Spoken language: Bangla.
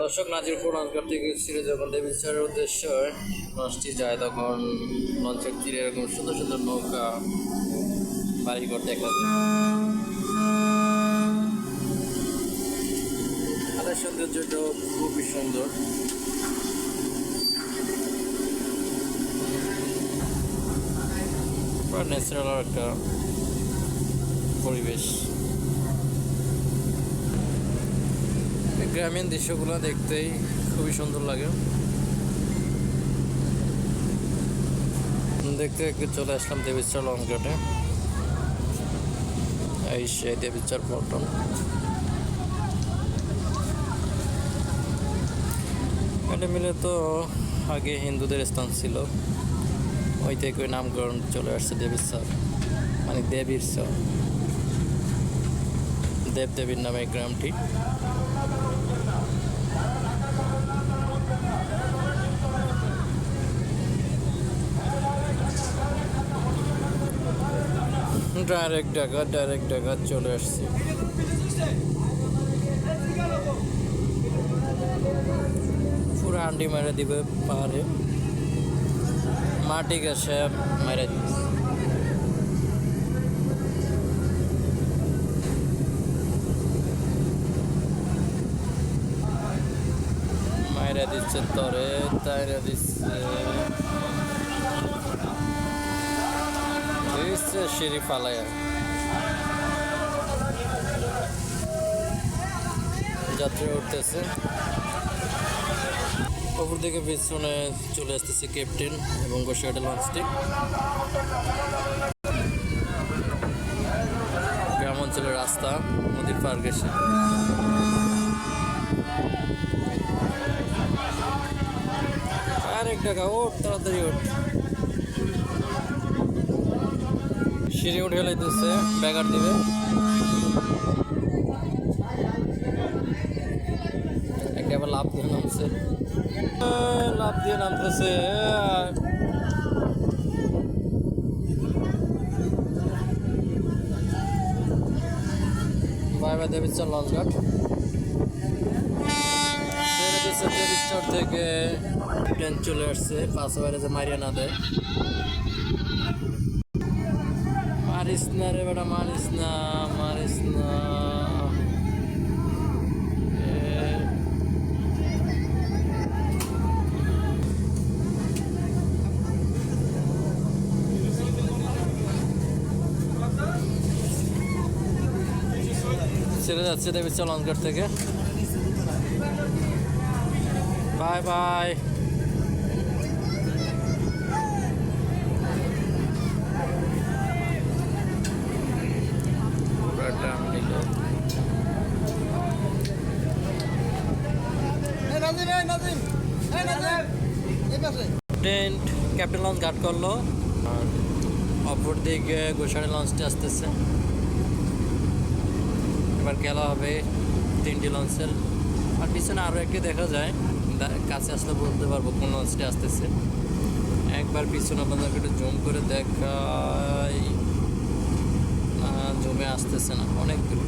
দর্শক নাজিরপুর লঞ্চঘাট থেকে ছিঁড়ে যখন দেবীচরের উদ্দেশ্যে লঞ্চটি যায় তখন লঞ্চের তীরে এরকম সুন্দর সুন্দর নৌকা বাড়িঘর দেখা যায়। তাদের সৌন্দর্যটাও খুবই সুন্দর। ন্যাচারাল একটা পরিবেশ। গ্রামীণ দৃশ্যগুলো দেখতেই খুবই সুন্দর লাগে। দেখতে দেখতে চলে আসলাম দেবীচর লঞ্চঘাটে। এই সেই দেবীচর পল্টন। এটা মিলে তো আগে হিন্দুদের স্থান ছিল, ওই থেকে নামকরণ চলে আসছে দেবীচর, মানে দেবীর চর, দেবদেবীর নামে এই গ্রামটি। ডাইরেক্ট ঢাকা চলে আসছি। পুরো আন্ডি মেরে দিবে পাহাড়ে, মাটি ঘেসে মেরে দিচ্ছে। মাইরা দিচ্ছে তরে তাইরা দিচ্ছে সিঁড়ি ফালাইয়া। যাত্রী উঠতেছে, উপর দিকে পিছনে চলে আসতেছে ক্যাপ্টেন এবং গোসাইঘাটের লঞ্চটি। গ্রাম অঞ্চলের রাস্তা নদীর পার ঘেঁষে। আরেক টাকা ওঠ, তাড়াতাড়ি ওঠ। সিঁড়ি উঠে লাইতেছে, ব্যাগার দিবে। একেবারে লাভ দিয়ে নামছে, লাভ দিয়ে নামতেছে। Bye bye দেবীচর লঞ্চঘাট। দেবীচর থেকে ট্রেন চলে আসছে, পাশে বাইরে যে মারিয়া না দেয়। মারিস না রে বেটা, মারিস না, মারিস না। ছেড়ে যাচ্ছে দেবীচর লঞ্চঘাট থেকে। Bye bye. Train captain launch ঘাট করলো, আর অপর দিকে গোসাইঘাট লঞ্চটি আসতেছে। এবার খেলা হবে তিনটি লঞ্চের, আর পিছনে আরও একটি দেখা যায়। কাছে আসলে বলতে পারবো কোন লঞ্চটি আসতেছে। একবার পিছনে আপনাদেরকে একটু জুম করে দেখাই, জমে আসতেছে না, অনেক দূর।